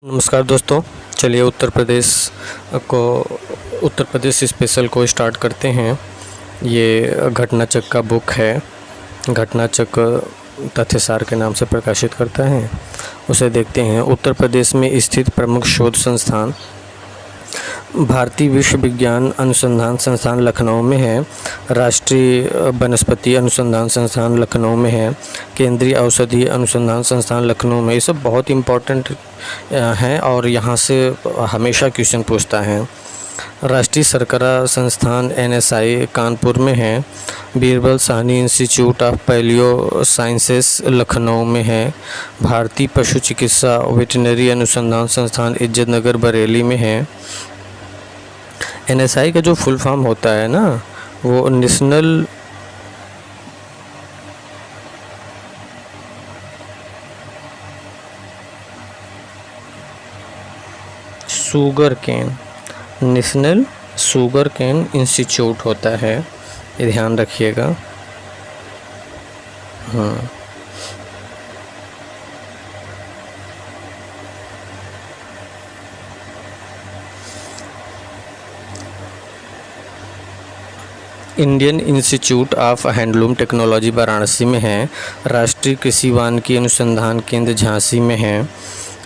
नमस्कार दोस्तों, चलिए उत्तर प्रदेश स्पेशल को स्टार्ट करते हैं। ये घटनाचक्र का बुक है। घटनाचक्र तथ्यसार के नाम से प्रकाशित करता है। उसे देखते हैं। उत्तर प्रदेश में स्थित प्रमुख शोध संस्थान भारतीय विश्वविज्ञान अनुसंधान संस्थान लखनऊ में है। राष्ट्रीय वनस्पति अनुसंधान संस्थान लखनऊ में है। केंद्रीय औषधि अनुसंधान संस्थान लखनऊ में। ये सब बहुत इम्पोर्टेंट हैं और यहाँ से हमेशा क्वेश्चन पूछता है। राष्ट्रीय शर्करा संस्थान NSI कानपुर में है। Birbal Sahni institute of palaeosciences Lucknow में है। भारतीय पशु चिकित्सा वेटरनरी अनुसंधान संस्थान इज्जतनगर बरेली में है। NSI का जो फुल फॉर्म होता है ना, वो national national sugar cane institute होता है। ये ध्यान रखिएगा। Indian institute of handloom technology Varanasi में है। राष्ट्रीय कृषि वानिकी अनुसंधान केंद्र झांसी में है।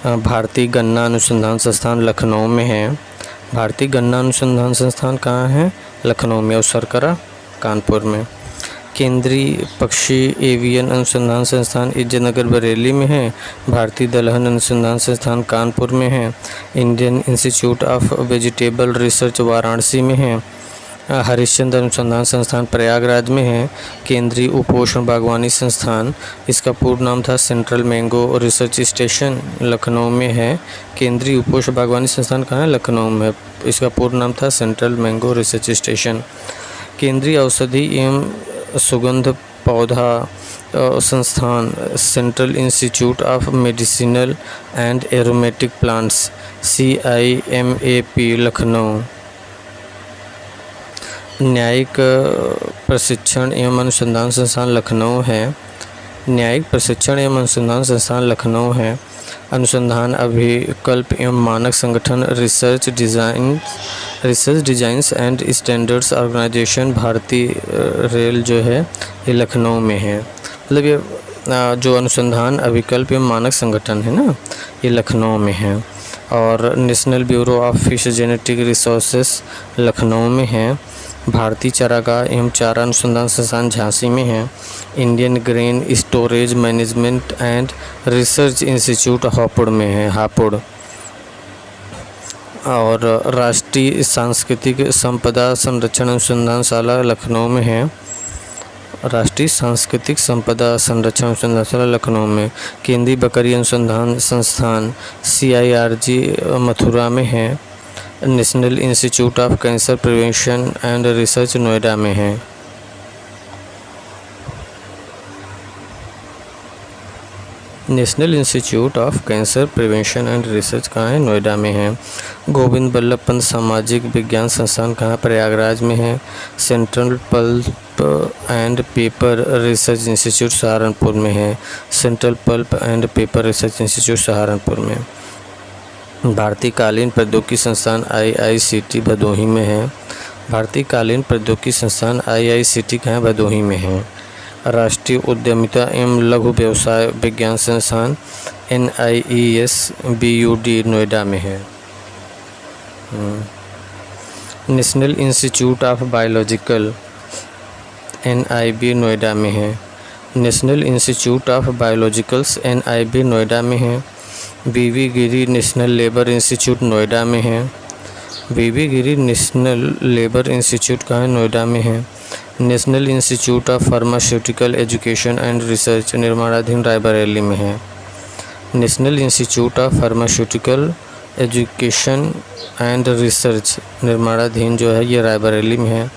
भारतीय गन्ना अनुसंधान संस्थान लखनऊ में है। भारतीय गन्ना अनुसंधान संस्थान कहाँ है? लखनऊ में। और शर्करा कानपुर में। केंद्रीय पक्षी एवियन अनुसंधान संस्थान इज्जतनगर बरेली में है। भारतीय दलहन अनुसंधान संस्थान कानपुर में है। Indian institute of vegetable research Varanasi में है। हरिश्चंद्र अनुसंधान संस्थान प्रयागराज में है। केंद्रीय उपोष्ण बागवानी संस्थान, इसका पूर्ण नाम था central mango research station, Lucknow में है। केंद्रीय उपोष्ण बागवानी संस्थान कहाँ है? लखनऊ में। इसका पूर्ण नाम था सेंट्रल मैंगो रिसर्च स्टेशन। केंद्रीय औषधि एवं सुगंध पौधा संस्थान central institute of medicinal and aromatic plants CIMAP Lucknow. न्यायिक प्रशिक्षण एवं अनुसंधान संस्थान लखनऊ है। न्यायिक प्रशिक्षण एवं अनुसंधान संस्थान लखनऊ है। अनुसंधान अभिकल्प एवं मानक संगठन research designs and standards organisation भारतीय रेल जो है ये लखनऊ में है। मतलब ये जो अनुसंधान अभिकल्प एवं मानक संगठन है ना, ये लखनऊ में है। और national bureau of fish genetic resources Lucknow में है। भारतीय चारागाह एवं चारा अनुसंधान संस्थान झांसी में है। Indian grain storage management and research institute Hapur में है। हापुड़। और राष्ट्रीय सांस्कृतिक संपदा संरक्षण अनुसंधानशाला लखनऊ में है। राष्ट्रीय सांस्कृतिक संपदा संरक्षण अनुसंधानशाला लखनऊ में। केंद्रीय बकरी अनुसंधान संस्थान CIRG मथुरा में है। National institute of cancer prevention and research Noida में है। National institute of cancer prevention and research कहाँ है? नोएडा में है। गोविंद बल्लभ पंत सामाजिक विज्ञान संस्थान कहाँ? प्रयागराज में है। Central pulp and paper research institute Saharanpur में है। Central pulp and paper research institute Saharanpur में। भारतीय कालीन प्रौद्योगिकी संस्थान IICT भदोही में है। भारतीय कालीन प्रौद्योगिकी संस्थान IICT कहाँ? भदोही में है। राष्ट्रीय उद्यमिता एवं लघु व्यवसाय विज्ञान संस्थान NIES BUD नोएडा में है। National institute of biological NIB Noida में है। National institute of biologicals NIB Noida में है। BV गिरी नेशनल लेबर इंस्टीट्यूट नोएडा में है। BV गिरी नेशनल लेबर इंस्टीट्यूट कहाँ है? नोएडा में है। National institute of pharmaceutical education and research निर्माणाधीन रायबरेली में है। National institute of pharmaceutical education and research निर्माणाधीन जो है ये रायबरेली में है।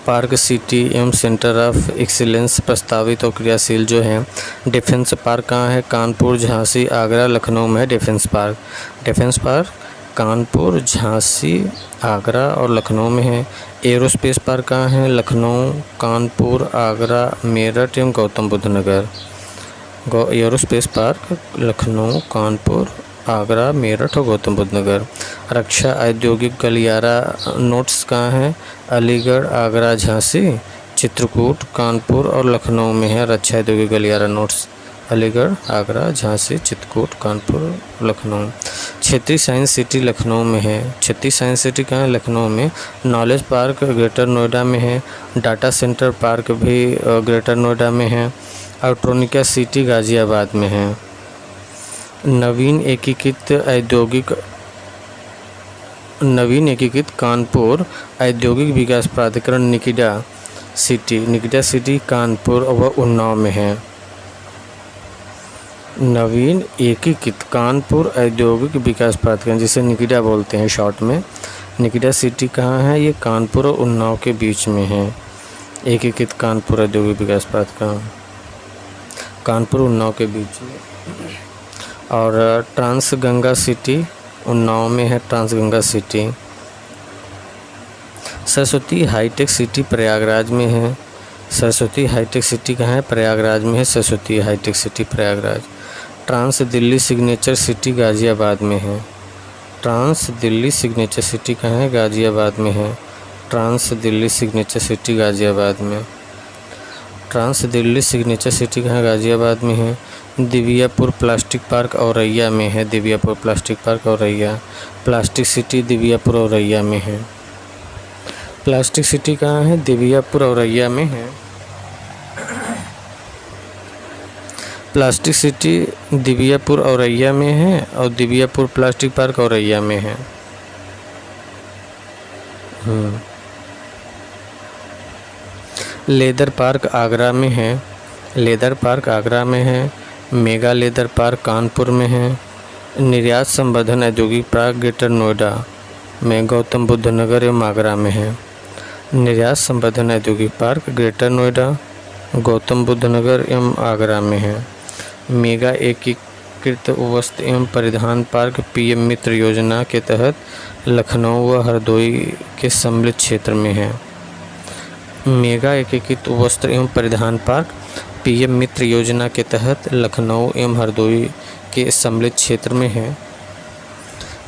पार्क सिटी एवं सेंटर ऑफ एक्सीलेंस प्रस्तावित और क्रियाशील जो है। डिफेंस पार्क कहाँ है? कानपुर, झांसी, आगरा, लखनऊ में है डिफेंस पार्क कानपुर, झांसी, आगरा और लखनऊ में है। एरोस्पेस पार्क कहाँ है? लखनऊ, कानपुर, आगरा, मेरठ एवं गौतम बुद्ध नगर। एयरोस्पेस पार्क लखनऊ, कानपुर, आगरा, मेरठ और गौतम बुद्ध नगर। रक्षा औद्योगिक गलियारा नोट्स कहाँ है? अलीगढ़, आगरा, झांसी, चित्रकूट, कानपुर और लखनऊ में है। रक्षा औद्योगिक गलियारा नोट्स अलीगढ़, आगरा, झांसी, चित्रकूट, कानपुर, लखनऊ। क्षेत्रीय साइंस सिटी लखनऊ में है। क्षेत्रीय साइंस सिटी कहाँ है? लखनऊ में। नॉलेज पार्क ग्रेटर नोएडा में है। डाटा सेंटर पार्क भी ग्रेटर नोएडा में है। इलेक्ट्रॉनिका सिटी गाज़ियाबाद में है। नवीन एकीकृत कानपुर औद्योगिक विकास प्राधिकरण निकिडा सिटी कानपुर व उन्नाव में है। नवीन एकीकृत कानपुर औद्योगिक विकास प्राधिकरण, जिसे निकिडा बोलते हैं शॉर्ट में, निकिडा सिटी कहाँ है? ये कानपुर और उन्नाव के बीच में है। एकीकृत कानपुर औद्योगिक विकास प्राधिकरण कानपुर उन्नाव के बीच में। और ट्रांस गंगा सिटी उन्नाव में है। Trans Ganga city. Saraswati hitech city Prayagraj में है। सरस्वती हाईटेक सिटी कहाँ है? प्रयागराज में है। Saraswati hitech city Prayagraj. Trans Delhi signature city Ghaziabad में है। ट्रांस दिल्ली सिग्नेचर सिटी कहाँ है? गाज़ियाबाद में है। Trans Delhi signature city Ghaziabad में। ट्रांस दिल्ली सिग्नेचर सिटी कहाँ? गाज़ियाबाद में है। दिव्यापुर प्लास्टिक पार्क औरैया में है। Divyapur plastic park Auraiya. Plastic city Divyapur Auraiya में है। प्लास्टिक सिटी कहाँ है? दिव्यापुर औरैया में है। प्लास्टिक सिटी दिव्यापुर औरैया में है और दिव्यापुर प्लास्टिक पार्क औरैया में है। लेदर पार्क आगरा में है। लेदर पार्क आगरा में है। मेगा लेदर पार्क कानपुर में है। निर्यात संवर्धन औद्योगिक पार्क ग्रेटर नोएडा में गौतम बुद्ध नगर एवं आगरा में है। निर्यात संवर्धन औद्योगिक पार्क ग्रेटर नोएडा, गौतम बुद्ध नगर एवं आगरा में है। मेगा एकीकृत वस्त्र एवं परिधान पार्क पीएम मित्र योजना के तहत लखनऊ व हरदोई के सम्मिलित क्षेत्र में है। मेगा एकीकृत वस्त्र एवं परिधान पार्क पीएम मित्र योजना के तहत लखनऊ एवं हरदोई के सम्मिलित क्षेत्र में है।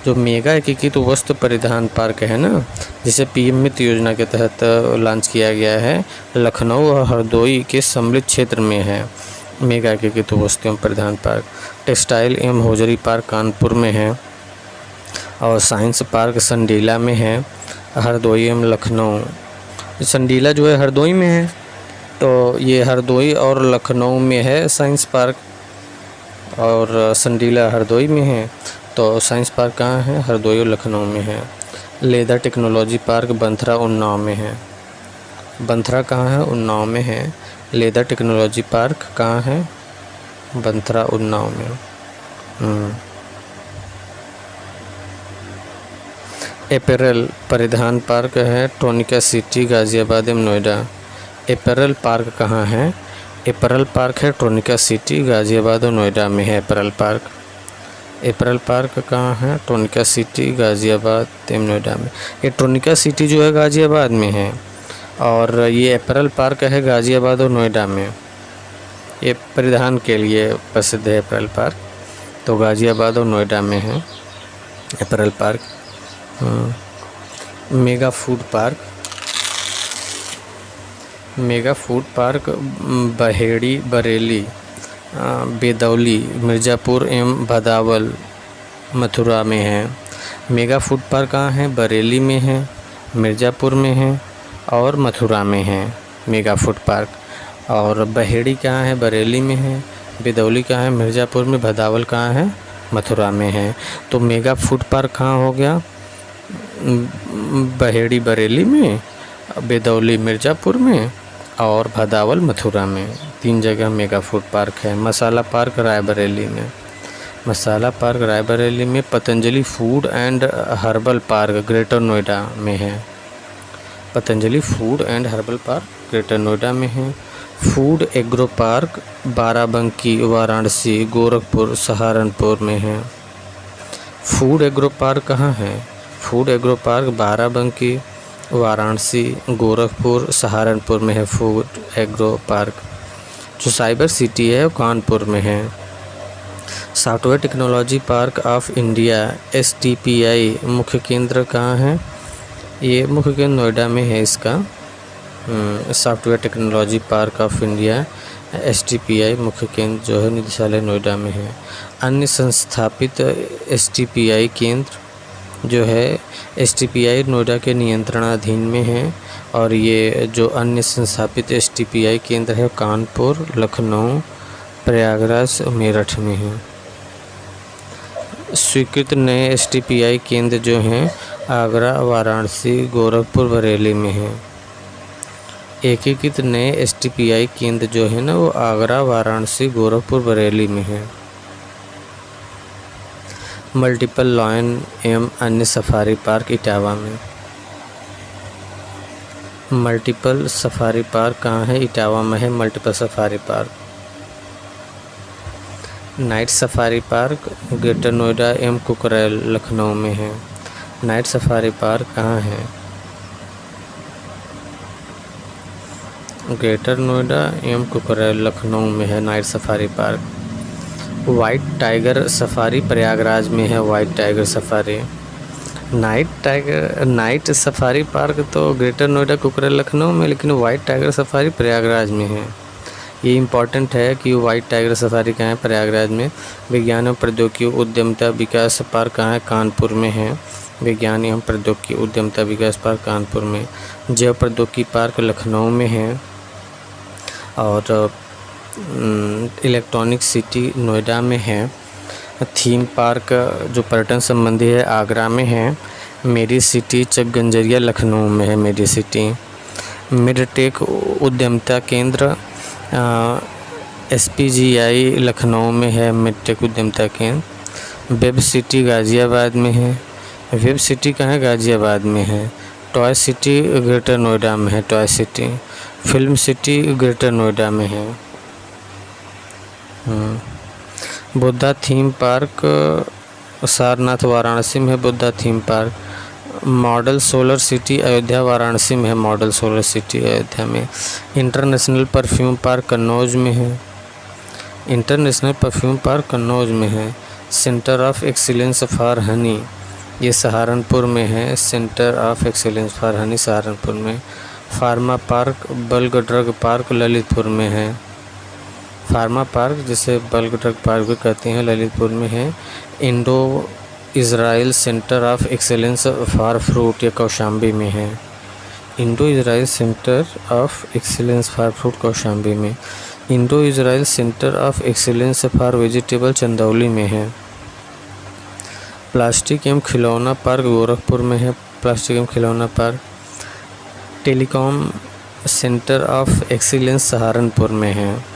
जो मेगा एकीकृत वस्त्र परिधान पार्क है ना, जिसे पीएम मित्र योजना के तहत लॉन्च किया गया है, लखनऊ और हरदोई के सम्मिलित क्षेत्र में है। मेगा एकीकृत वस्त्र एवं परिधान पार्क। टेक्सटाइल एवं हौजरी पार्क कानपुर में है और साइंस पार्क संडीला में है। हरदोई एवं लखनऊ। संडीला जो है हरदोई में है, तो ये हरदोई और लखनऊ में है साइंस पार्क, और संडीला हरदोई में है। तो साइंस पार्क कहाँ है? हरदोई और लखनऊ में है। Leather technology park Banthra Unnao में है। बंथरा कहाँ है? उन्नाव में है। लेदर टेक्नोलॉजी पार्क कहाँ है? बंथरा उन्नाव में। एपैरल परिधान पार्क है ट्रोनिका सिटी गाज़ियाबाद एवं नोएडा। एपैरल पार्क कहाँ है? एपैरल पार्क है ट्रोनिका सिटी गाज़ियाबाद और नोएडा में है। Apparel park. एपैरल पार्क कहाँ है? ट्रोनिका सिटी गाज़ियाबाद एवं नोएडा में। ये ट्रोनिका सिटी जो है गाज़ियाबाद में है और ये एपैरल पार्क है गाज़ियाबाद और नोएडा में। ये परिधान के लिए प्रसिद्ध है एपैरल पार्क, तो गाज़ियाबाद और नोएडा में है apparel park. Mega food park. Mega food park Baheri, Bareilly, Bedauli, Mirzapur एवं भदावल, मथुरा में है। मेगा फूड पार्क कहाँ है? बरेली में है, मिर्ज़ापुर में है और मथुरा में है मेगा फूड पार्क। और बहेड़ी कहाँ है? बरेली में है। बेदौली कहाँ है? मिर्ज़ापुर में। भदावल कहाँ है? मथुरा में है। तो मेगा फूड पार्क कहाँ हो गया? बहेड़ी बरेली में, बेदौली मिर्ज़ापुर में और भदावल मथुरा में। 3 जगह मेगा फूड पार्क है। मसाला पार्क रायबरेली में। मसाला पार्क रायबरेली में। Patanjali food and herbal park greater Noida में है। Patanjali food and herbal park greater Noida में है। Food agro park Barabanki, Varanasi, Gorakhpur, Saharanpur में है। फूड एग्रो पार्क कहाँ है? Food agro park Barabanki, Varanasi, Gorakhpur, Saharanpur में है फूड एग्रो पार्क। जो साइबर सिटी है वो कानपुर में है। Software technology park of India STPI मुख्य केंद्र कहाँ है? ये मुख्य केंद्र नोएडा में है इसका। Software technology park of India STPI मुख्य केंद्र जो है निदेशालय नोएडा में है। अन्य संस्थापित STPI केंद्र जो है STPI नोएडा के नियंत्रणाधीन में है, और ये जो अन्य संस्थापित STPI केंद्र है कानपुर, लखनऊ, प्रयागराज और मेरठ में है। स्वीकृत नए STPI केंद्र जो हैं आगरा, वाराणसी, गोरखपुर, बरेली में है। एकीकृत नए STPI केंद्र जो है ना वो आगरा, वाराणसी, गोरखपुर, बरेली में है। मल्टीपल लॉयन एवं अन्य सफारी पार्क इटावा में। मल्टीपल सफारी पार्क कहाँ है? इटावा में है multiple safari park. Night safari park greater Noida एवं कुकरेल, लखनऊ में है। नाइट सफारी पार्क कहाँ है? ग्रेटर नोएडा एवं कुकरेल, लखनऊ में है night safari park. White tiger safari Prayagraj में है। White tiger safari night safari park तो ग्रेटर नोएडा, कुकरेल, लखनऊ में, लेकिन वाइट टाइगर सफारी प्रयागराज में है। ये इम्पॉर्टेंट है कि वाइट टाइगर सफारी कहाँ है? प्रयागराज में। विज्ञान एवं प्रौद्योगिकी उद्यमिता विकास पार्क कहाँ है? कानपुर में है। विज्ञान एवं प्रौद्योगिकी उद्यमिता विकास पार्क कानपुर में। जैव प्रौद्योगिकी पार्क लखनऊ में है, और इलेक्ट्रॉनिक सिटी नोएडा में है। थीम पार्क जो पर्यटन संबंधी है आगरा में है। मेरी सिटी चकगंजरिया, लखनऊ में है मेरी सिटी। मिडटेक उद्यमिता केंद्र SPGI लखनऊ में है मिडटेक उद्यमिता केंद्र। वेब सिटी गाज़ियाबाद में है। वेब सिटी कहाँ है? गाज़ियाबाद में है। टॉय सिटी ग्रेटर नोएडा में है। Toy city. Film city greater Noida में है। बुद्धा थीम पार्क सारनाथ, वाराणसी में है Buddha theme park. Model solar city Ayodhya, Varanasi में है मॉडल सोलर सिटी अयोध्या में। इंटरनेशनल परफ्यूम पार्क कन्नौज में है। इंटरनेशनल परफ्यूम पार्क कन्नौज में है। Centre of excellence for honey ये सहारनपुर में है। Centre of excellence for honey Saharanpur में। Pharma park bulk drug park Lalitpur में है। फार्मा पार्क जिसे बल्क ड्रग पार्क भी कहते हैं ललितपुर में है। Indo Israel centre of excellence for fruit ये कौशाम्बी में है। Indo Israel centre of excellence for fruit Kaushambi में। Indo Israel centre of excellence for vegetable Chandauli में है। प्लास्टिक एवं खिलौना पार्क गोरखपुर में है। प्लास्टिक एवं खिलौना park. Telecom centre of excellence Saharanpur में है।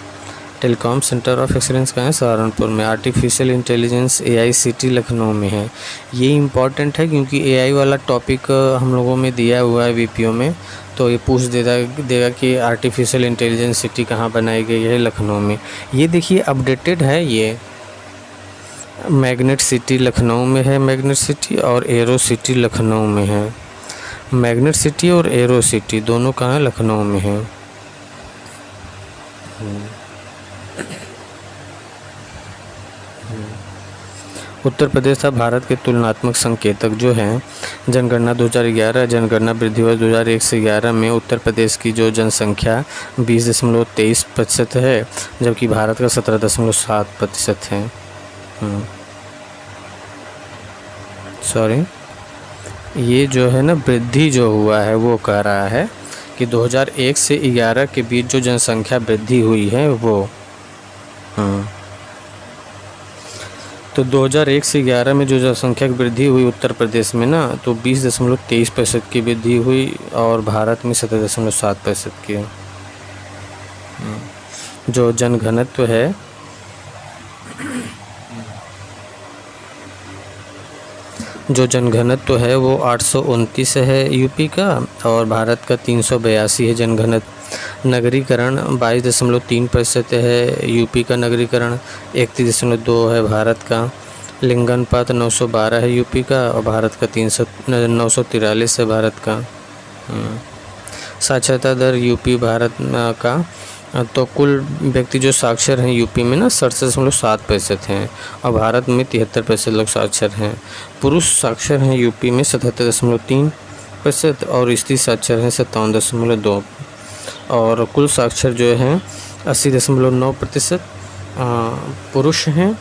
टेलीकॉम सेंटर ऑफ एक्सीलेंस कहाँ है? सहारनपुर में। आर्टिफिशियल इंटेलिजेंस AICT लखनऊ में है। ये इम्पॉर्टेंट है क्योंकि AI वाला टॉपिक हम लोगों में दिया हुआ है VPO में, तो ये पूछ देगा कि आर्टिफिशियल इंटेलिजेंस सिटी कहाँ बनाई गई है? लखनऊ में। ये देखिए अपडेटेड है। ये मैग्नेट सिटी लखनऊ में है मैग्नेट सिटी, और एरो सिटी लखनऊ में है। मैग्नेट सिटी और एरो सिटी दोनों कहाँ है? लखनऊ में है। उत्तर प्रदेश था भारत के तुलनात्मक संकेतक जो हैं जनगणना 2011, जनगणना वृद्धि वर्ष 2001 से 11 में उत्तर प्रदेश की जो जनसंख्या 20.23% है, जबकि भारत का 17.7% है। सॉरी, ये जो है ना वृद्धि जो हुआ है वो कह रहा है कि 2001 से 11 के बीच जो जनसंख्या वृद्धि हुई है वो तो 2001 से 11 में जो जनसंख्या की वृद्धि हुई उत्तर प्रदेश में ना, तो 20.23% की वृद्धि हुई और भारत में 17.7% की। जो जनघनत्व है वो 829 है यूपी का, और भारत का 382 है जनघनत्व। नगरीकरण 22.3% है यूपी का नगरीकरण, 31.2 है भारत का। लिंगानुपात 912 है यूपी का, और भारत का 943 है भारत का। साक्षरता दर यूपी भारत का तो कुल व्यक्ति जो साक्षर हैं यूपी में ना 67.7% हैं और भारत में 73% लोग साक्षर हैं। पुरुष साक्षर हैं यूपी में 77.3% और स्त्री साक्षर हैं 57.2%। और कुल साक्षर जो हैं 80.9% पुरुष हैं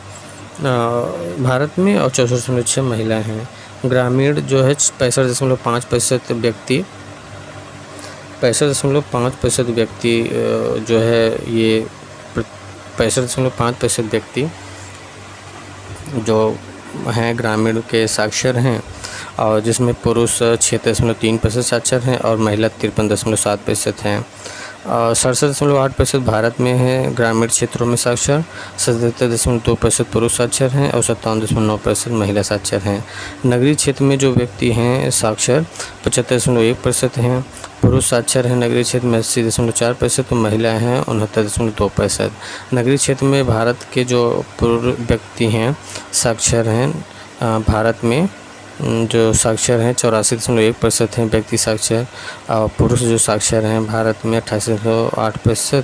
भारत में और 64.6 महिला हैं। ग्रामीण जो है 65.5% व्यक्ति 65.5% व्यक्ति जो है ये 65.5% व्यक्ति जो हैं ग्रामीण के साक्षर हैं और जिसमें पुरुष 6.3% साक्षर हैं और महिला 53.7% हैं। 67.8% भारत में है ग्रामीण क्षेत्रों में साक्षर, 77.2% पुरुष साक्षर हैं और 57.9% महिला साक्षर हैं। नगरीय क्षेत्र में जो व्यक्ति हैं साक्षर 75.1% हैं, पुरुष साक्षर हैं नगरीय क्षेत्र में 80.4% तो महिलाएं हैं 69.2%। नगरीय क्षेत्र में भारत के जो पुरुष व्यक्ति हैं साक्षर हैं भारत में जो साक्षर हैं 84.1% हैं व्यक्ति साक्षर और पुरुष जो साक्षर हैं भारत में 88.8%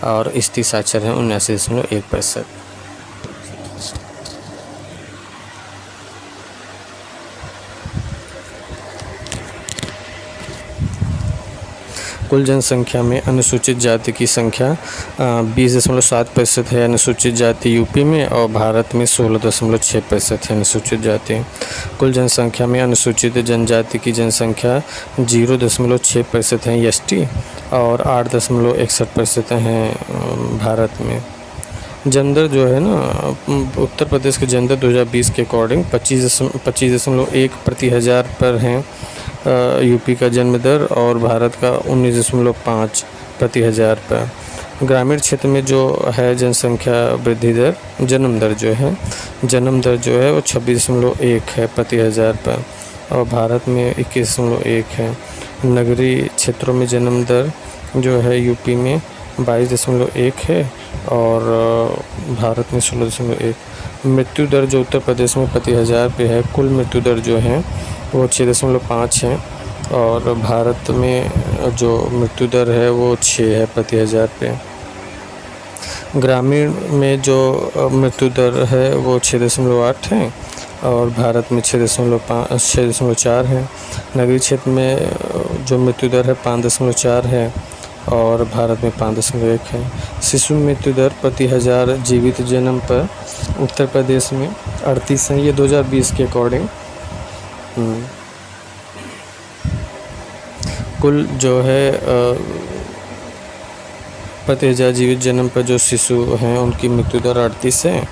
और स्त्री साक्षर हैं 79.1%। कुल जनसंख्या में अनुसूचित जाति की संख्या 20.7% है अनुसूचित जाति यूपी में और भारत में 16.6% है अनुसूचित जाति। कुल जनसंख्या में अनुसूचित जनजाति की जनसंख्या 0.6% है एसटी और 8.61% हैं भारत में। जेंडर जो है ना उत्तर प्रदेश के जेंडर 2020 के अकॉर्डिंग 25.1 प्रति हज़ार पर हैं यूपी का जन्म दर और भारत का 19.5 प्रति हज़ार पर। ग्रामीण क्षेत्र में जो है जनसंख्या वृद्धि दर जन्म दर जो है वो 26.1 है प्रति हज़ार पर और भारत में 21.1 है। नगरीय क्षेत्रों में जन्म दर जो है यूपी में 22.1 है और भारत में 16.1। मृत्यु दर जो उत्तर प्रदेश में प्रति हज़ार पे है, कुल मृत्यु दर जो है वो 6.5 है और भारत में जो मृत्यु दर है वो 6 है प्रति हज़ार पे। ग्रामीण में जो मृत्यु दर है वो 6.8 है और भारत में 6.4 है। नगरीय क्षेत्र में जो मृत्यु दर है 5.4 है और भारत में 5.1 है। शिशु मृत्यु दर प्रति हज़ार जीवित जन्म पर उत्तर प्रदेश में 38 है, ये 2020 के अकॉर्डिंग। कुल जो है प्रति हज़ार जीवित जन्म पर जो शिशु हैं उनकी मृत्यु दर 38 है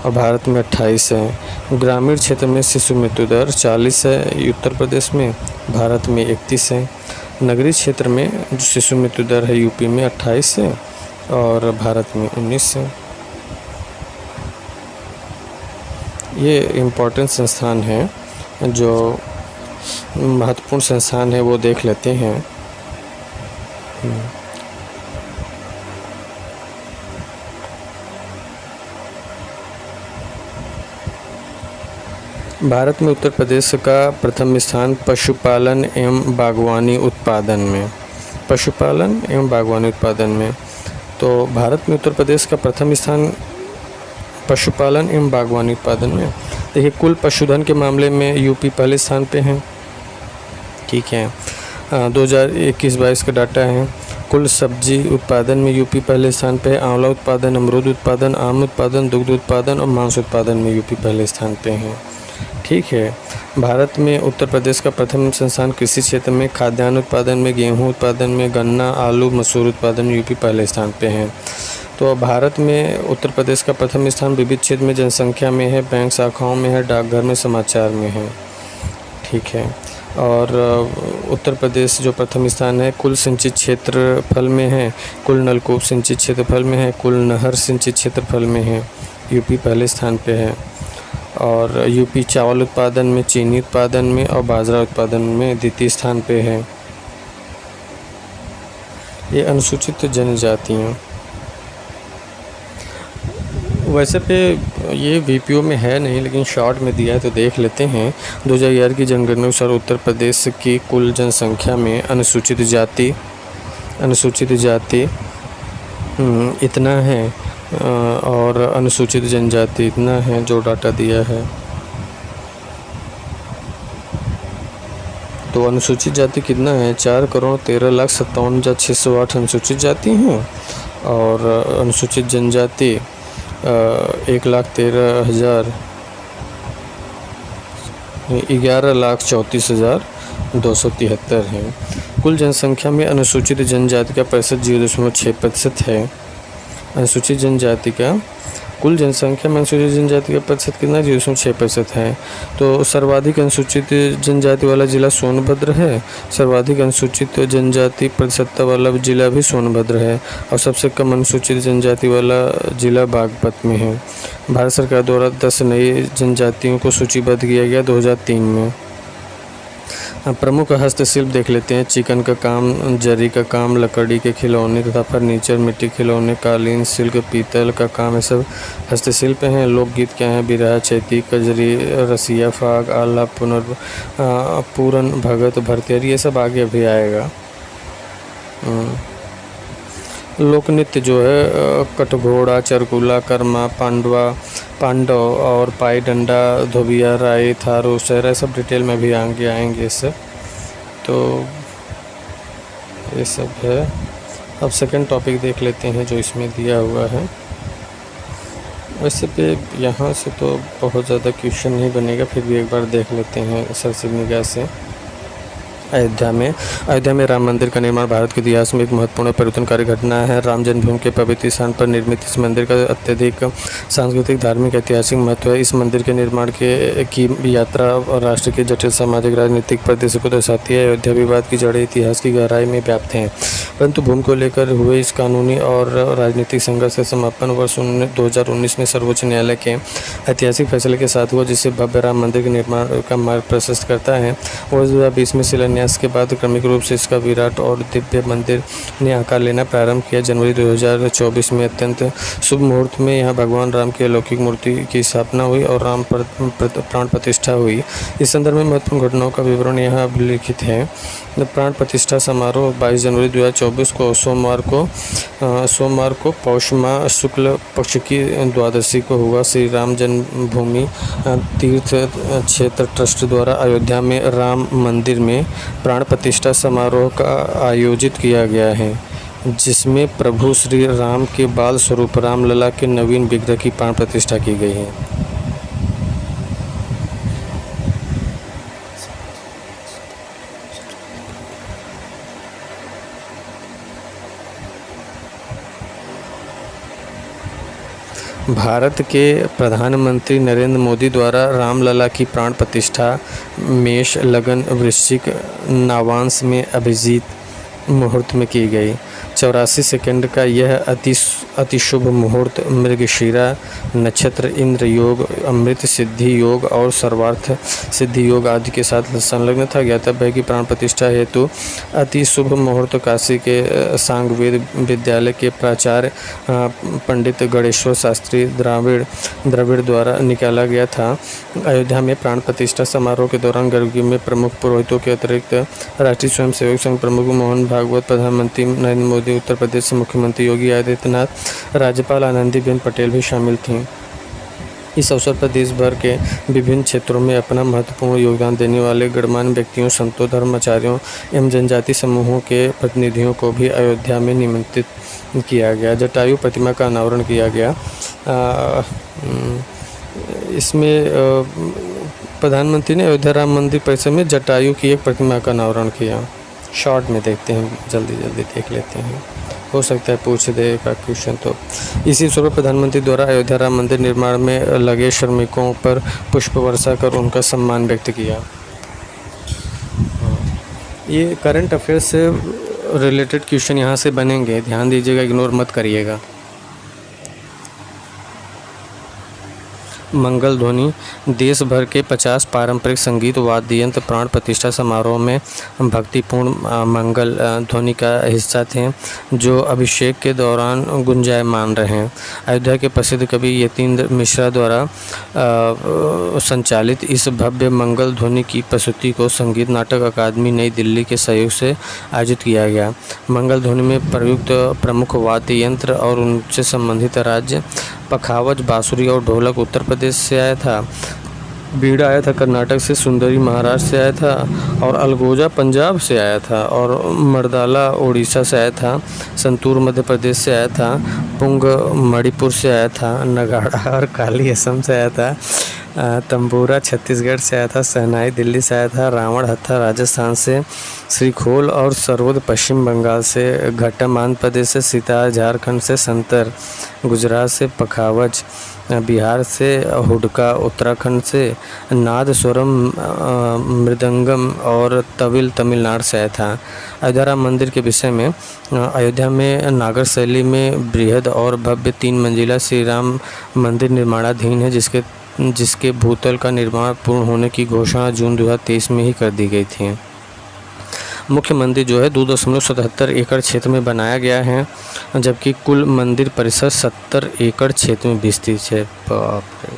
और भारत में 28 है। ग्रामीण क्षेत्र में शिशु मृत्यु दर 40 है उत्तर प्रदेश में, भारत में 31 है। नगरीय क्षेत्र में जो शिशु मृत्यु दर है यूपी में 28 है और भारत में 19 है। ये इम्पोर्टेंट संस्थान है, जो महत्वपूर्ण संस्थान है वो देख लेते हैं। भारत में उत्तर प्रदेश का प्रथम स्थान पशुपालन एवं बागवानी उत्पादन में। तो भारत में उत्तर प्रदेश का प्रथम स्थान पशुपालन एवं बागवानी उत्पादन में। देखिए कुल पशुधन के मामले में यूपी पहले स्थान पे है, ठीक है। 2021-22 का डाटा है। कुल सब्जी उत्पादन में यूपी पहले स्थान पे है। आंवला उत्पादन, अमरूद उत्पादन, आम उत्पादन, दुग्ध उत्पादन और मांस उत्पादन में यूपी पहले स्थान पे है, ठीक है। भारत में उत्तर प्रदेश का प्रथम संस्थान कृषि क्षेत्र में, खाद्यान्न उत्पादन में, गेहूं उत्पादन में, गन्ना, आलू, मसूर उत्पादन में यूपी पहले स्थान पे है। तो भारत में उत्तर प्रदेश का प्रथम स्थान विविध क्षेत्र में जनसंख्या में है, बैंक शाखाओं में है, डाकघर में, समाचार में है, ठीक है। और उत्तर प्रदेश जो प्रथम स्थान है कुल सिंचित क्षेत्रफल में है, कुल नलकूप सिंचित क्षेत्रफल में है, कुल नहर सिंचित क्षेत्रफल में है, यूपी पहले स्थान पे है। और यूपी चावल उत्पादन में, चीनी उत्पादन में और बाजरा उत्पादन में द्वितीय स्थान पे है। ये अनुसूचित जनजातियाँ वैसे पे ये वीपीओ में है नहीं लेकिन शॉर्ट में दिया है तो देख लेते हैं। 2011 की जनगणना अनुसार उत्तर प्रदेश की कुल जनसंख्या में अनुसूचित जाति इतना है और अनुसूचित जनजाति इतना है जो डाटा दिया है। तो अनुसूचित जाति कितना है, 4,13,57,608 अनुसूचित जाति हैं और अनुसूचित जनजाति 11,34,273 हैं। कुल जनसंख्या में अनुसूचित जनजाति का प्रतिशत 0.6% है। अनुसूचित जनजाति का कुल जनसंख्या में अनुसूचित जनजाति का प्रतिशत कितना, 0.6% है। तो सर्वाधिक अनुसूचित जनजाति वाला जिला सोनभद्र है, सर्वाधिक अनुसूचित जनजाति प्रतिशतता वाला जिला भी सोनभद्र है और सबसे कम अनुसूचित जनजाति वाला जिला बागपत में है। भारत सरकार द्वारा 10 नई जनजातियों को सूचीबद्ध किया गया 2003 में। प्रमुख हस्तशिल्प देख लेते हैं। चिकन का काम, जरी का काम, लकड़ी के खिलौने तथा फर्नीचर, मिट्टी खिलौने, कालीन, सिल्क, पीतल का काम, ये सब हस्तशिल्प हैं। लोकगीत क्या हैं, बिरहा, चैती, कजरी, रसिया, फाग, आला, पूरन, भगत, भरतेरी, ये सब आगे भी आएगा। लोक नृत्य जो है कटघोड़ा, चरकुला, कर्मा, पांडव और पाई डंडा, धोबिया, राई, थारू, सहरा, सब डिटेल में भी आएंगे इससे। तो ये सब है। अब सेकंड टॉपिक देख लेते हैं जो इसमें दिया हुआ है। वैसे पे यहाँ से तो बहुत ज़्यादा क्वेश्चन नहीं बनेगा, फिर भी एक बार देख लेते हैं सरसरी निगाह से। अयोध्या में राम मंदिर का निर्माण भारत के इतिहास में एक महत्वपूर्ण परिवर्तनकारी घटना है। राम जन्मभूमि के पवित्र स्थान पर निर्मित इस मंदिर का अत्यधिक सांस्कृतिक, धार्मिक, ऐतिहासिक महत्व है। इस मंदिर के निर्माण की यात्रा और राष्ट्र के जटिल सामाजिक, राजनीतिक परिदृश्य को दर्शाती है। अयोध्या विवाद की जड़ें इतिहास की गहराई में व्याप्त हैं, परंतु भूमि को लेकर हुए इस कानूनी और राजनीतिक संघर्ष का समापन वर्ष 2019 में सर्वोच्च न्यायालय के ऐतिहासिक फैसले के साथ हुआ, जिससे भव्य राम मंदिर के निर्माण का मार्ग प्रशस्त करता है। वर्ष 2020 में शिलान्यास के बाद क्रमिक रूप से इसका विराट और दिव्य मंदिर ने आकार लेना प्रारंभ किया। जनवरी 2024 में अत्यंत शुभ मुहूर्त में यहाँ भगवान राम की अलौकिक मूर्ति की स्थापना हुई और राम प्राण प्रतिष्ठा हुई। इस संदर्भ में महत्वपूर्ण घटनाओं का विवरण यहाँ अभिलिखित है। प्राण प्रतिष्ठा समारोह 22 जनवरी 2024 को सोमवार को पौष माह शुक्ल पक्ष की द्वादशी को हुआ। श्री राम जन्मभूमि तीर्थ क्षेत्र ट्रस्ट द्वारा अयोध्या में राम मंदिर में प्राण प्रतिष्ठा समारोह का आयोजित किया गया है, जिसमें प्रभु श्री राम के बाल स्वरूप रामलला के नवीन विग्रह की प्राण प्रतिष्ठा की गई है। भारत के प्रधानमंत्री नरेंद्र मोदी द्वारा रामलला की प्राण प्रतिष्ठा मेष, लगन, वृश्चिक, नावांश में अभिजीत मुहूर्त में की गई। 84 सेकंड का यह अति शुभ मुहूर्त मृगशिरा नक्षत्र, इंद्र योग, अमृत सिद्धि योग और सर्वार्थ सिद्धि योग आदि के साथ संलग्न था। ज्ञातव्य है कि प्राण प्रतिष्ठा हेतु अति शुभ मुहूर्त काशी के सांगवेद विद्यालय के प्राचार्य पंडित गणेश्वर शास्त्री द्रविड़ द्वारा निकाला गया था। अयोध्या में प्राण प्रतिष्ठा समारोह के दौरान गर्भगृह में प्रमुख पुरोहितों के अतिरिक्त राष्ट्रीय स्वयंसेवक संघ प्रमुख मोहन भागवत, प्रधानमंत्री नरेंद्र मोदी, उत्तर प्रदेश के मुख्यमंत्री योगी आदित्यनाथ, राज्यपाल आनंदीबेन पटेल भी शामिल थीं। इस अवसर पर देश भर के विभिन्न क्षेत्रों में अपना महत्वपूर्ण योगदान देने वाले गणमान्य व्यक्तियों, संतों, धर्माचार्यों एवं जनजाति समूहों के प्रतिनिधियों को भी अयोध्या में निमंत्रित किया गया। जटायु प्रतिमा का अनावरण किया गया। इसमें प्रधानमंत्री ने अयोध्या राम मंदिर परिसर में जटायु की एक प्रतिमा का अनावरण किया। शॉर्ट में देखते हैं, जल्दी देख लेते हैं, हो सकता है पूछ देगा क्वेश्चन। तो इसी अवसर पर प्रधानमंत्री द्वारा अयोध्या राम मंदिर निर्माण में लगे श्रमिकों पर पुष्प वर्षा कर उनका सम्मान व्यक्त किया। ये करंट अफेयर्स से रिलेटेड क्वेश्चन यहाँ से बनेंगे, ध्यान दीजिएगा, इग्नोर मत करिएगा। मंगल ध्वनि देश भर के 50 पारंपरिक संगीत वाद्य यंत्र प्राण प्रतिष्ठा समारोह में भक्तिपूर्ण मंगल ध्वनि का हिस्सा थे, जो अभिषेक के दौरान गुंजायमान रहे। अयोध्या के प्रसिद्ध कवि यतीन्द्र मिश्रा द्वारा संचालित इस भव्य मंगल ध्वनि की प्रस्तुति को संगीत नाटक अकादमी नई दिल्ली के सहयोग से आयोजित किया गया। मंगल ध्वनि में प्रयुक्त प्रमुख वाद्य यंत्र और उनसे संबंधित राज्य पखावज, बांसुरी और ढोलक उत्तर प्रदेश से आया था, बीड़ा आया था कर्नाटक से, सुंदरी महाराष्ट्र से आया था और अलगोजा पंजाब से आया था और मर्दाला उड़ीसा से आया था, संतूर मध्य प्रदेश से आया था, पुंग मणिपुर से आया था, नगाड़ा और काली असम से आया था, तंबूरा छत्तीसगढ़ से आया था, शहनाई दिल्ली से आया था, रावण हत्था राजस्थान से, श्रीखोल और सरोद पश्चिम बंगाल से, घट्टम आंध्र प्रदेश से, सितार झारखंड से, संतर गुजरात से, पखावज बिहार से, हुडका उत्तराखंड से, नादस्वरम मृदंगम और तविल तमिलनाडु से आया था। अयोध्या राम मंदिर के विषय में, अयोध्या में नागर शैली में बृहद और भव्य 3 मंजिला श्री राम मंदिर निर्माणाधीन है, जिसके भूतल का निर्माण पूर्ण होने की घोषणा जून 2023 में ही कर दी गई थी। मुख्य मंदिर जो है 2.77 एकड़ क्षेत्र में बनाया गया है, जबकि कुल मंदिर परिसर 70 एकड़ क्षेत्र में विस्तृत है। बाप रे।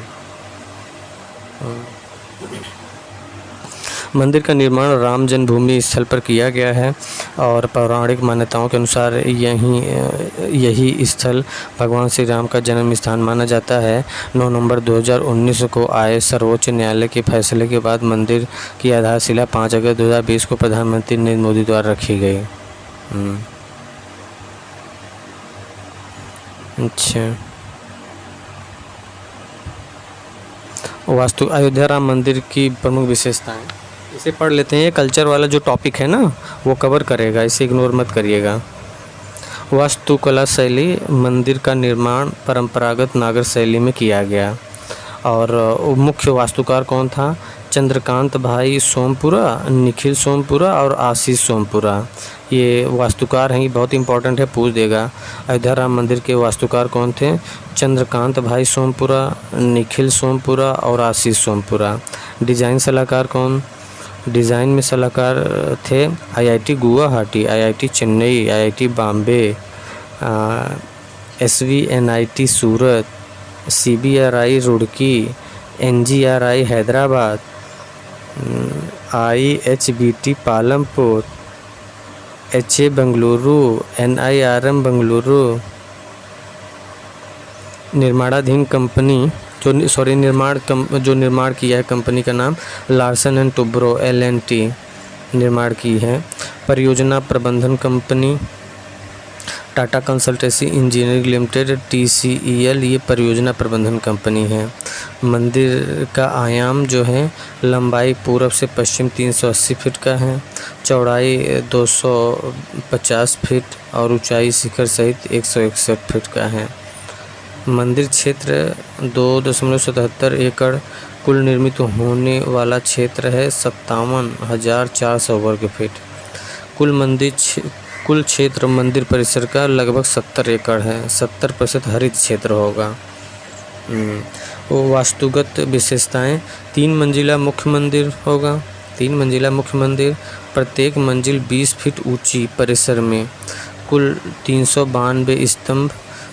मंदिर का निर्माण राम जन्मभूमि स्थल पर किया गया है और पौराणिक मान्यताओं के अनुसार यही स्थल भगवान श्री राम का जन्म स्थान माना जाता है। 9 नवंबर 2019 को आए सर्वोच्च न्यायालय के फैसले के बाद मंदिर की आधारशिला 5 अगस्त 2020 को प्रधानमंत्री नरेंद्र मोदी द्वारा रखी गई। अच्छा, वास्तु अयोध्या राम मंदिर की प्रमुख विशेषताएं इसे पढ़ लेते हैं। ये कल्चर वाला जो टॉपिक है ना वो कवर करेगा, इसे इग्नोर मत करिएगा। वास्तुकला शैली, मंदिर का निर्माण परंपरागत नागर शैली में किया गया और मुख्य वास्तुकार कौन था? चंद्रकांत भाई सोमपुरा, निखिल सोमपुरा और आशीष सोमपुरा, ये वास्तुकार हैं। ये बहुत इंपॉर्टेंट है, पूछ देगा। अयोध्या राम मंदिर के वास्तुकार कौन थे? चंद्रकांत भाई सोमपुरा, निखिल सोमपुरा और आशीष सोमपुरा। डिज़ाइन सलाहकार कौन? डिज़ाइन में सलाहकार थे IIT Guwahati, IIT Chennai, IIT Bombay, SVNIT सूरत, CBRI Roorkee, NGRI Hyderabad, IHBT Palampur, HA Bengaluru, NIRM Bengaluru. निर्माणाधीन कंपनी जो निर्माण किया है, कंपनी का नाम लार्सन एंड टुब्रो LNT निर्माण की है। परियोजना प्रबंधन company Tata consultancy engineering limited TCEL, ये परियोजना प्रबंधन कंपनी है। मंदिर का आयाम जो है, लंबाई पूर्व से पश्चिम 380 फीट का है, चौड़ाई 250 फीट और ऊंचाई शिखर सहित 161 फीट का है। मंदिर क्षेत्र 2.77 एकड़, कुल निर्मित होने वाला क्षेत्र है 57,400 वर्ग फीट। कुल क्षेत्र मंदिर परिसर का लगभग 70 एकड़ है, 70% हरित क्षेत्र होगा। वास्तुगत विशेषताएं, 3 मंजिला मुख्य मंदिर होगा, 3 मंजिला मुख्य मंदिर, प्रत्येक मंजिल 20 फीट ऊंची, परिसर में कुल 392 स्तंभ,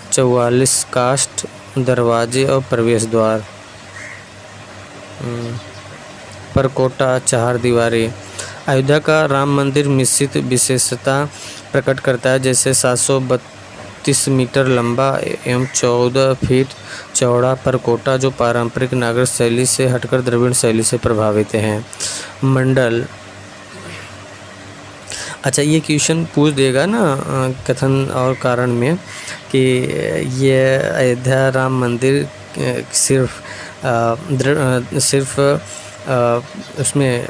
44 काष्ठ, दरवाजे और प्रवेश द्वार, परकोटा, 4 दीवारें। अयोध्या का राम मंदिर मिश्रित विशेषता प्रकट करता है, जैसे 732 मीटर लंबा एवं 14 फीट चौड़ा परकोटा, जो पारंपरिक नागर शैली से हटकर द्रविड़ शैली से प्रभावित हैं। मंडल, अच्छा ये क्वेश्चन पूछ देगा ना कथन और कारण में कि ये अयोध्या राम मंदिर सिर्फ उसमें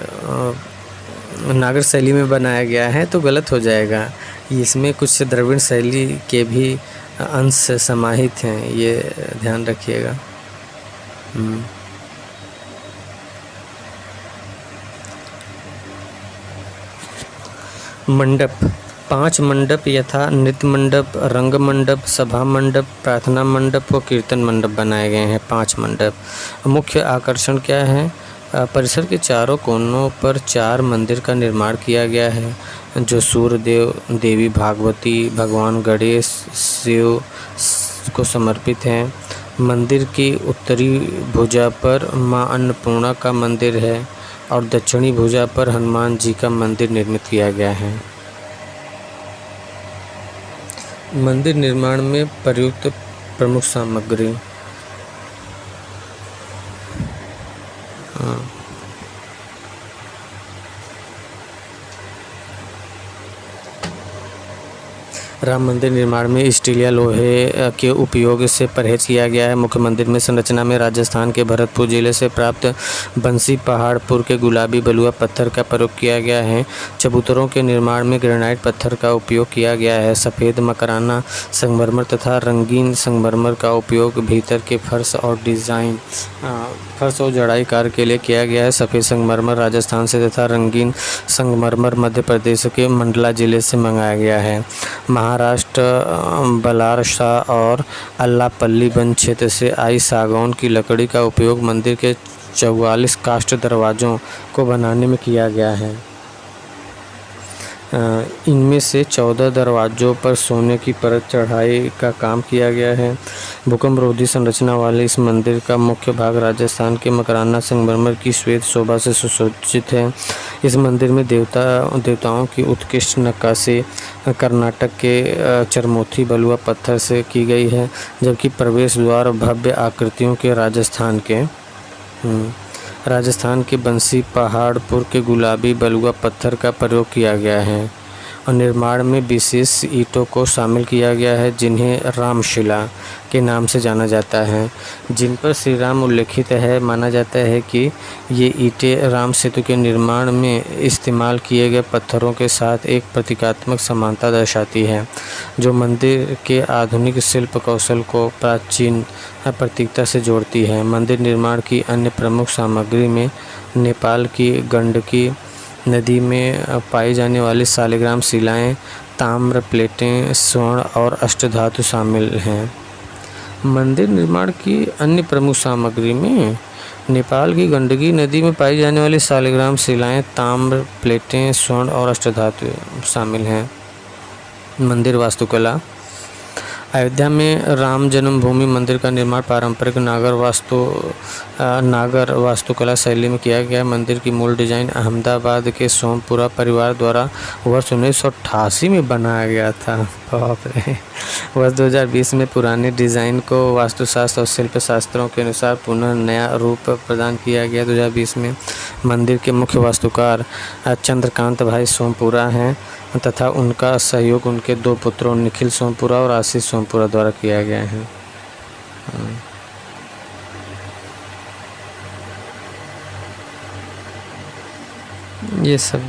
नागर शैली में बनाया गया है, तो गलत हो जाएगा। इसमें कुछ द्रविड़ शैली के भी अंश समाहित हैं, ये ध्यान रखिएगा। मंडप, 5 मंडप यथा नृत्य मंडप, रंग मंडप, सभा मंडप, प्रार्थना मंडप व कीर्तन मंडप बनाए गए हैं। 5 मंडप। मुख्य आकर्षण क्या है? परिसर के चारों कोनों पर 4 मंदिर का निर्माण किया गया है, जो सूर्य देव, देवी भागवती, भगवान गणेश, शिव को समर्पित हैं। मंदिर की उत्तरी भुजा पर मां अन्नपूर्णा का मंदिर है और दक्षिणी भुजा पर हनुमान जी का मंदिर निर्मित किया गया है। मंदिर निर्माण में प्रयुक्त प्रमुख सामग्री। राम मंदिर निर्माण में स्टील या लोहे के उपयोग से परहेज किया गया है। मुख्य मंदिर में संरचना में राजस्थान के भरतपुर जिले से प्राप्त बंसी पहाड़पुर के गुलाबी बलुआ पत्थर का प्रयोग किया गया है। चबूतरों के निर्माण में ग्रेनाइट पत्थर का उपयोग किया गया है। सफ़ेद मकराना संगमरमर तथा रंगीन संगमरमर का उपयोग भीतर के फर्श और जड़ाई कार्य के लिए किया गया है। सफ़ेद संगमरमर राजस्थान से तथा रंगीन संगमरमर मध्य प्रदेश के मंडला जिले से मंगाया गया है। महाराष्ट्र बलारसा और अल्लापल्ली वन क्षेत्र से आई सागौन की लकड़ी का उपयोग मंदिर के 44 काष्ठ दरवाज़ों को बनाने में किया गया है। इनमें से 14 दरवाज़ों पर सोने की परत चढ़ाई का काम किया गया है। भूकंप रोधी संरचना वाले इस मंदिर का मुख्य भाग राजस्थान के मकराना संगमरमर की श्वेत शोभा से सुसज्जित है। इस मंदिर में देवताओं की उत्कृष्ट नक्काशी कर्नाटक के चरमोथी बलुआ पत्थर से की गई है, जबकि प्रवेश द्वार भव्य आकृतियों के राजस्थान के बंसी पहाड़पुर के गुलाबी बलुआ पत्थर का प्रयोग किया गया है और निर्माण में विशेष ईंटों को शामिल किया गया है, जिन्हें रामशिला के नाम से जाना जाता है, जिन पर श्री राम उल्लेखित है। माना जाता है कि ये ईंटें राम सेतु के निर्माण में इस्तेमाल किए गए पत्थरों के साथ एक प्रतीकात्मक समानता दर्शाती है, जो मंदिर के आधुनिक शिल्प कौशल को प्राचीन प्रतीकता से जोड़ती है। मंदिर निर्माण की अन्य प्रमुख सामग्री में नेपाल की गंडकी नदी में पाई जाने वाली शालिग्राम शिलाएँ, ताम्र प्लेटें, स्वर्ण और अष्टधातु शामिल हैं। मंदिर निर्माण की अन्य प्रमुख सामग्री में नेपाल की गंडकी नदी में पाई जाने वाली शालिग्राम शिलाएँ, ताम्र प्लेटें, स्वर्ण और अष्टधातु शामिल हैं। मंदिर वास्तुकला। अयोध्या में राम जन्मभूमि मंदिर का निर्माण पारंपरिक नागर वास्तुकला शैली में किया गया। मंदिर की मूल डिज़ाइन अहमदाबाद के सोमपुरा परिवार द्वारा वर्ष 1988 में बनाया गया था। बाप रे। वर्ष 2020 में पुराने डिज़ाइन को वास्तुशास्त्र और शिल्प शास्त्रों के अनुसार पुनः नया रूप प्रदान किया गया। 2020 में मंदिर के मुख्य वास्तुकार चंद्रकांत भाई सोमपुरा हैं तथा उनका सहयोग उनके 2 पुत्रों निखिल सोमपुरा और आशीष सोमपुरा द्वारा किया गया है। ये सब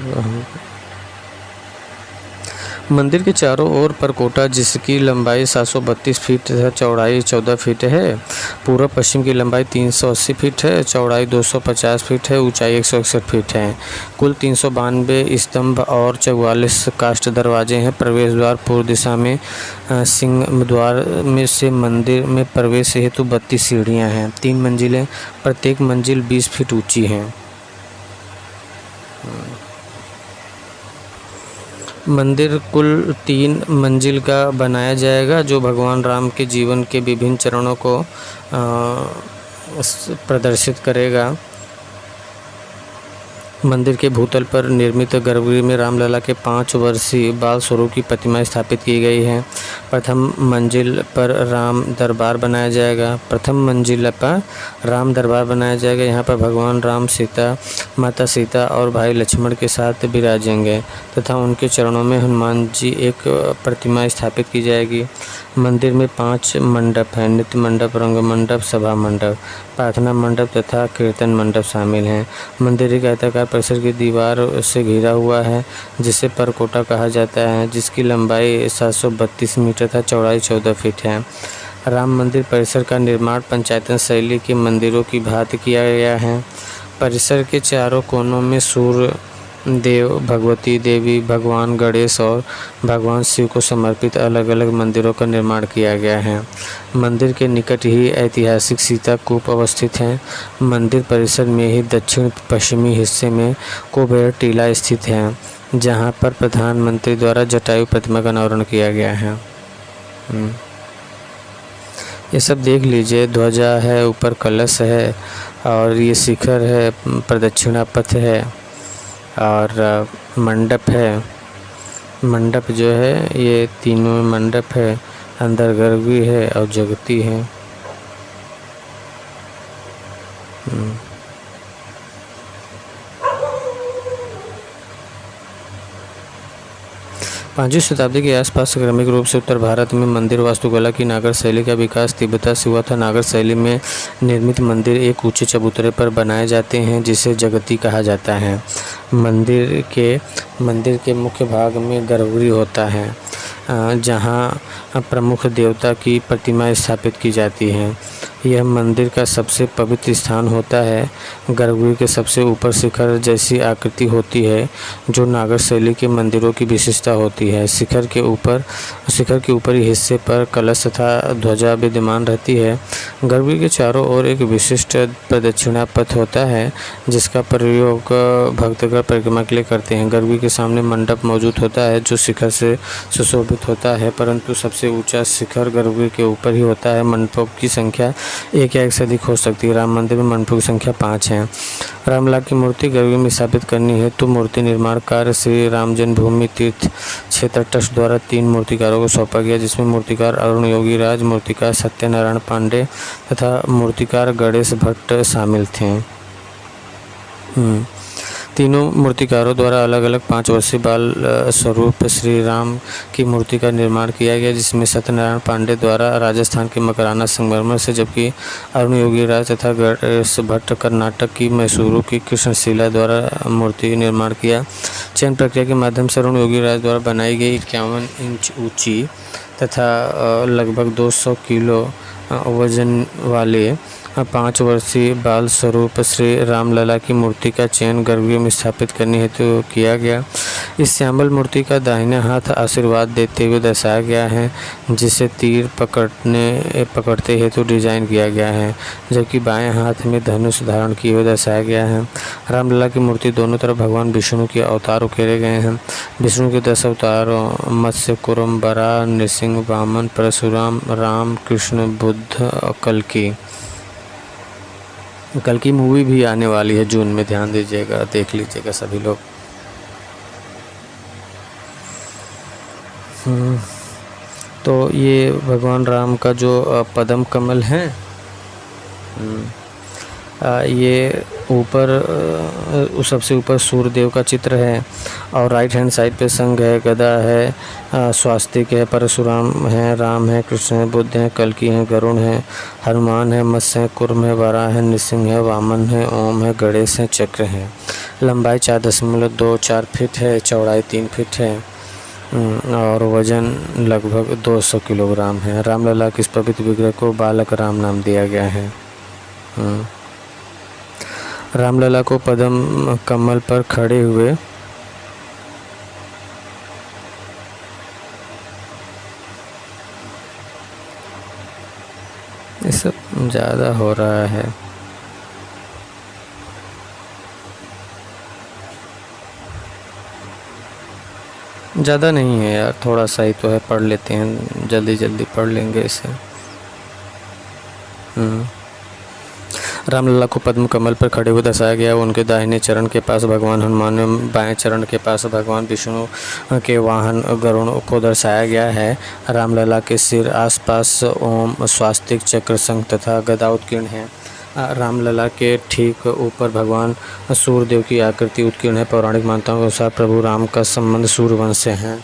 मंदिर के चारों ओर परकोटा, जिसकी लंबाई 732 फीट तथा चौड़ाई 14 फीट है। पूर्व पश्चिम की लंबाई 380 फीट है, चौड़ाई 250 फीट है, ऊंचाई 161 फीट है। कुल 392 स्तंभ और 44 काष्ठ दरवाजे हैं। प्रवेश द्वार पूर्व दिशा में सिंह द्वार में से मंदिर में प्रवेश हेतु 32 सीढ़ियाँ हैं। 3 मंजिलें, प्रत्येक मंजिल 20 फीट ऊँची हैं। मंदिर कुल 3 मंजिल का बनाया जाएगा, जो भगवान राम के जीवन के विभिन्न चरणों को प्रदर्शित करेगा। मंदिर के भूतल पर निर्मित गर्भगृह में रामलला के 5 वर्षीय बाल स्वरूप की प्रतिमा स्थापित की गई है। प्रथम मंजिल पर राम दरबार बनाया जाएगा। यहाँ पर भगवान राम माता सीता और भाई लक्ष्मण के साथ विराजेंगे तथा उनके चरणों में हनुमान जी एक प्रतिमा स्थापित की जाएगी। मंदिर में 5 मंडप हैं। नृत्य मंडप, रंग मंडप, सभा मंडप, प्रार्थना मंडप तथा कीर्तन मंडप शामिल हैं। मंदिर एक आयताकार परिसर की दीवार से घिरा हुआ है, जिसे परकोटा कहा जाता है, जिसकी लंबाई 732 मीटर तथा चौड़ाई 14 फीट है। राम मंदिर परिसर का निर्माण पंचायतन शैली के मंदिरों की भांति किया गया है। परिसर के चारों कोनों में सूर्य देव, भगवती देवी, भगवान गणेश और भगवान शिव को समर्पित अलग अलग मंदिरों का निर्माण किया गया है। मंदिर के निकट ही ऐतिहासिक सीता कूप अवस्थित है। मंदिर परिसर में ही दक्षिण पश्चिमी हिस्से में कुबेर टीला स्थित है, जहां पर प्रधानमंत्री द्वारा जटायु प्रतिमा का अनावरण किया गया है। ये सब देख लीजिए, ध्वजा है, ऊपर कलश है और ये शिखर है, प्रदक्षिणा पथ है और मंडप है। मंडप जो है ये तीनों मंडप है, अंदर गर्भगृह है और जगती है। 5वीं शताब्दी के आसपास क्रमिक रूप से उत्तर भारत में मंदिर वास्तुकला की नागर शैली का विकास तिब्बत से हुआ था। नागर शैली में निर्मित मंदिर एक ऊंचे चबूतरे पर बनाए जाते हैं, जिसे जगती कहा जाता है। मंदिर के मुख्य भाग में गर्भगृह होता है, जहां प्रमुख देवता की प्रतिमा स्थापित की जाती है। यह मंदिर का सबसे पवित्र स्थान होता है। गर्भगृह के सबसे ऊपर शिखर जैसी आकृति होती है, जो नागर शैली के मंदिरों की विशेषता होती है। शिखर के ऊपरी हिस्से पर कलश तथा ध्वजा विद्यमान रहती है। गर्भगृह के चारों ओर एक विशिष्ट प्रदक्षिणा पथ होता है, जिसका प्रयोग भक्तगण परिक्रमा के लिए करते हैं। गर्भगृह के सामने मंडप मौजूद होता है, जो शिखर से सुशोभित होता है, परंतु सबसे ऊंचा शिखर गर्भगृह के ऊपर ही होता है। मंडपों की संख्या एक या एक से अधिक हो सकती है। राम मंदिर में मंडपों की संख्या 5 है। रामलला की मूर्ति गर्भगृह में स्थापित करनी है तो मूर्ति निर्माण कार्य श्री राम जन्मभूमि तीर्थ क्षेत्र ट्रस्ट द्वारा 3 मूर्तिकारों को सौंपा गया, जिसमें मूर्तिकार अरुण योगीराज, मूर्तिकार सत्यनारायण पांडे तथा मूर्तिकार गणेश भट्ट शामिल थे। तीनों मूर्तिकारों द्वारा अलग अलग 5 वर्षीय बाल स्वरूप श्री राम की मूर्ति का निर्माण किया गया, जिसमें सत्यनारायण पांडे द्वारा राजस्थान के मकराना संगमरमर से, जबकि अरुण योगीराज तथा गणेश भट्ट कर्नाटक की मैसूरू की कृष्णशिला द्वारा मूर्ति निर्माण किया। चयन प्रक्रिया के माध्यम से अरुण योगीराज द्वारा बनाई गई 51 इंच ऊंची तथा लगभग 200 किलो वजन वाले 5 वर्षीय बाल स्वरूप श्री रामलला की मूर्ति का चयन गर्भगृह में स्थापित करने हेतु किया गया। इस श्यामल मूर्ति का दाहिने हाथ आशीर्वाद देते हुए दर्शाया गया है, जिसे तीर पकड़ते हेतु डिजाइन किया गया है, जबकि बाएं हाथ में धनुष धारण किए हुए दर्शाया गया है। रामलला की मूर्ति दोनों तरफ भगवान विष्णु के अवतार उकेरे गए हैं। विष्णु के 10 अवतारों मत्स्य, कूर्म, वराह, नृसिंह, वामन, परशुराम, राम, कृष्ण, बुद्ध और कल की मूवी भी आने वाली है जून में, ध्यान दीजिएगा, देख लीजिएगा सभी लोग। तो ये भगवान राम का जो पद्म कमल है, ये ऊपर सबसे ऊपर सूर्यदेव का चित्र है और राइट हैंड साइड पे शंख है, गदा है, स्वास्तिक है, परशुराम है, राम है, कृष्ण है, बुद्ध है, कल्कि है, गरुण है, हनुमान है, मत्स्य है, कूर्म है, वराह है, नृसिंह है, वामन है, ओम है, गणेश है, चक्र है। लंबाई 4.24 फीट है, चौड़ाई 3 फीट है और वजन लगभग 200 किलोग्राम है। रामलला के इस पवित्र विग्रह को बालक राम नाम दिया गया है। रामलला को पद्म कमल पर खड़े हुए ये सब ज़्यादा हो रहा है। ज़्यादा नहीं है यार, थोड़ा सा ही तो है, पढ़ लेते हैं, जल्दी जल्दी पढ़ लेंगे इसे। रामलला को पद्म कमल पर खड़े हुए दर्शाया गया। उनके दाहिने चरण के पास भगवान हनुमान, बाएं चरण के पास भगवान विष्णु के वाहन गरुण को दर्शाया गया है। रामलला के सिर आसपास ओम, स्वास्तिक, चक्र, शंख तथा गदा उत्कीर्ण है। रामलला के ठीक ऊपर भगवान सूर्यदेव की आकृति उत्कीर्ण है। पौराणिक मान्यताओं के अनुसार प्रभु राम का संबंध सूर्यवंश से है।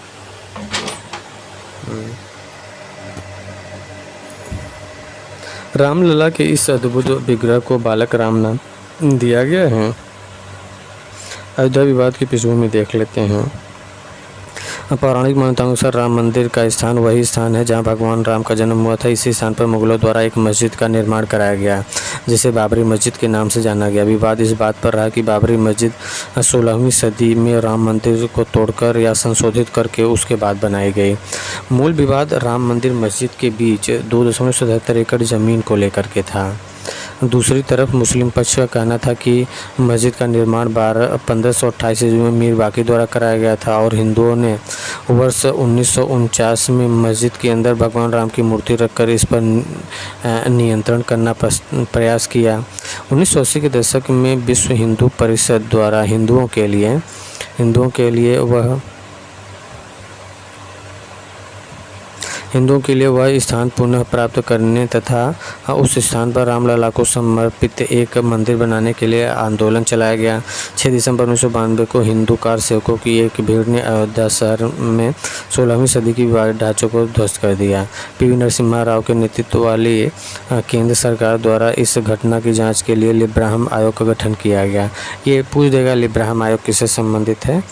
रामलला के इस अद्भुत विग्रह को बालक राम नाम दिया गया है। अयोध्या विवाद की पृष्ठभूमि देख लेते हैं। पौराणिक मान्यताओं के अनुसार राम मंदिर का स्थान वही स्थान है जहां भगवान राम का जन्म हुआ था। इसी स्थान पर मुगलों द्वारा एक मस्जिद का निर्माण कराया गया, जिसे बाबरी मस्जिद के नाम से जाना गया। विवाद इस बात पर रहा कि बाबरी मस्जिद 16वीं सदी में राम मंदिर को तोड़कर या संशोधित करके उसके बाद बनाई गई। मूल विवाद राम मंदिर मस्जिद के बीच 2.77 एकड़ ज़मीन को लेकर के था। दूसरी तरफ मुस्लिम पक्ष का कहना था कि मस्जिद का निर्माण 1528 ईस्वी में मीर बाकी द्वारा कराया गया था और हिंदुओं ने वर्ष 1949 में मस्जिद के अंदर भगवान राम की मूर्ति रखकर इस पर नियंत्रण करना प्रयास किया। 1980 के दशक में विश्व हिंदू परिषद द्वारा हिंदुओं के लिए वह स्थान पुनः प्राप्त करने तथा उस स्थान पर रामलला को समर्पित एक मंदिर बनाने के लिए आंदोलन चलाया गया। 6 दिसंबर 1992 को हिंदू कार सेवकों की एक भीड़ ने अयोध्या शहर में 16वीं सदी की विवादित ढांचों को ध्वस्त कर दिया। पीवी नरसिम्हा राव के नेतृत्व वाली केंद्र सरकार द्वारा इस घटना की जाँच के लिए लिब्राहम आयोग का गठन किया गया। ये पूछ देगा लिब्राहम आयोग किससे संबंधित है,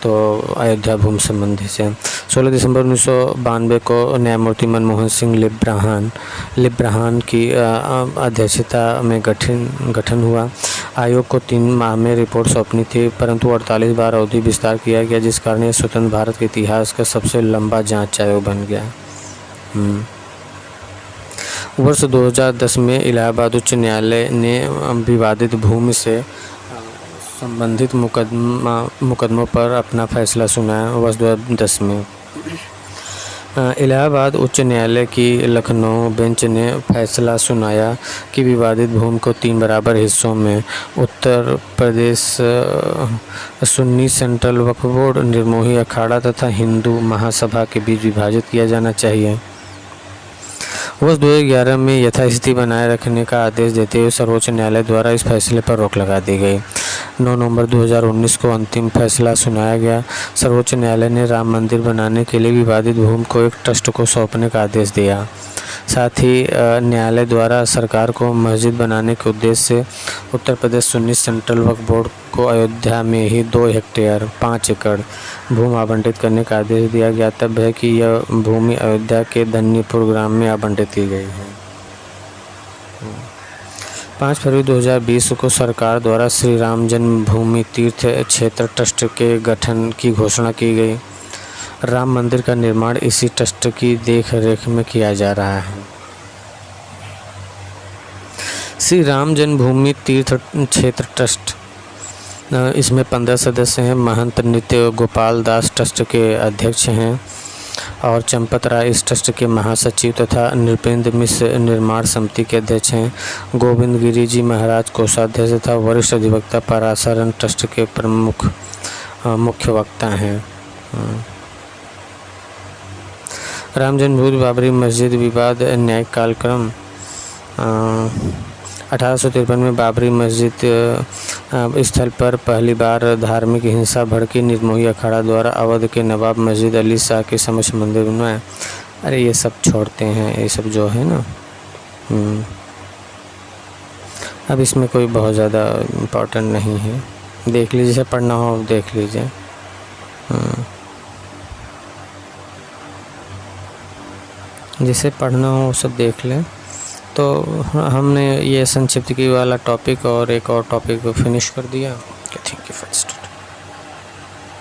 तो अयोध्या भूमि संबंधी से। 16 दिसंबर 1992 को न्यायमूर्ति मनमोहन सिंह लिब्राहन की अध्यक्षता में गठन हुआ। आयोग को 3 माह में रिपोर्ट सौंपनी थी, परंतु 48 बार अवधि विस्तार किया गया, जिस कारण यह स्वतंत्र भारत के इतिहास का सबसे लंबा जांच आयोग बन गया। वर्ष 2010 में इलाहाबाद उच्च न्यायालय ने विवादित भूमि से संबंधित मुकदमों पर अपना फैसला सुनाया। वर्ष 2010 में इलाहाबाद उच्च न्यायालय की लखनऊ बेंच ने फैसला सुनाया कि विवादित भूमि को 3 बराबर हिस्सों में उत्तर प्रदेश सुन्नी सेंट्रल वक्फ बोर्ड, निर्मोही अखाड़ा तथा हिंदू महासभा के बीच विभाजित किया जाना चाहिए। वर्ष 2011 में यथास्थिति बनाए रखने का आदेश देते हुए सर्वोच्च न्यायालय द्वारा इस फैसले पर रोक लगा दी गई। 9 नवंबर 2019 को अंतिम फैसला सुनाया गया। सर्वोच्च न्यायालय ने राम मंदिर बनाने के लिए विवादित भूमि को एक ट्रस्ट को सौंपने का आदेश दिया। साथ ही न्यायालय द्वारा सरकार को मस्जिद बनाने के उद्देश्य से उत्तर प्रदेश सुन्नी सेंट्रल वक्फ बोर्ड को अयोध्या में ही 2 हेक्टेयर 5 एकड़ भूमि आवंटित करने का आदेश दिया गया। तब है कि यह भूमि अयोध्या के धन्नीपुर ग्राम में आवंटित की गई है। 5 फरवरी 2020 को सरकार द्वारा श्री राम जन्मभूमि तीर्थ क्षेत्र ट्रस्ट के गठन की घोषणा की गई। राम मंदिर का निर्माण इसी ट्रस्ट की देख रेख में किया जा रहा है। श्री राम जन्मभूमि तीर्थ क्षेत्र ट्रस्ट, इसमें 15 सदस्य हैं। महंत नित्य गोपाल दास ट्रस्ट के अध्यक्ष हैं और चंपत राय इस ट्रस्ट के महासचिव तथा नृपेंद्र मिश्र निर्माण समिति के अध्यक्ष हैं। गोविंद गिरी जी महाराज कोषाध्यक्ष तथा वरिष्ठ अधिवक्ता पराशरन ट्रस्ट के प्रमुख मुख्य वक्ता हैं। राम जन्मभूमि बाबरी मस्जिद विवाद न्यायिक कालक्रम 1853 में बाबरी मस्जिद स्थल पर पहली बार धार्मिक हिंसा भड़की। निर्मोही अखाड़ा द्वारा अवध के नवाब मस्जिद अली शाह के समक्ष मंदिर बनवाया। अरे ये सब छोड़ते हैं, ये सब जो है ना, अब इसमें कोई बहुत ज़्यादा इम्पोर्टेंट नहीं है। देख लीजिए, जैसे पढ़ना हो देख लीजिए। जिसे पढ़ना हो सब देख लें। तो हमने ये संक्षिप्त की वाला टॉपिक और एक और टॉपिक को फिनिश कर दिया। Thank you first.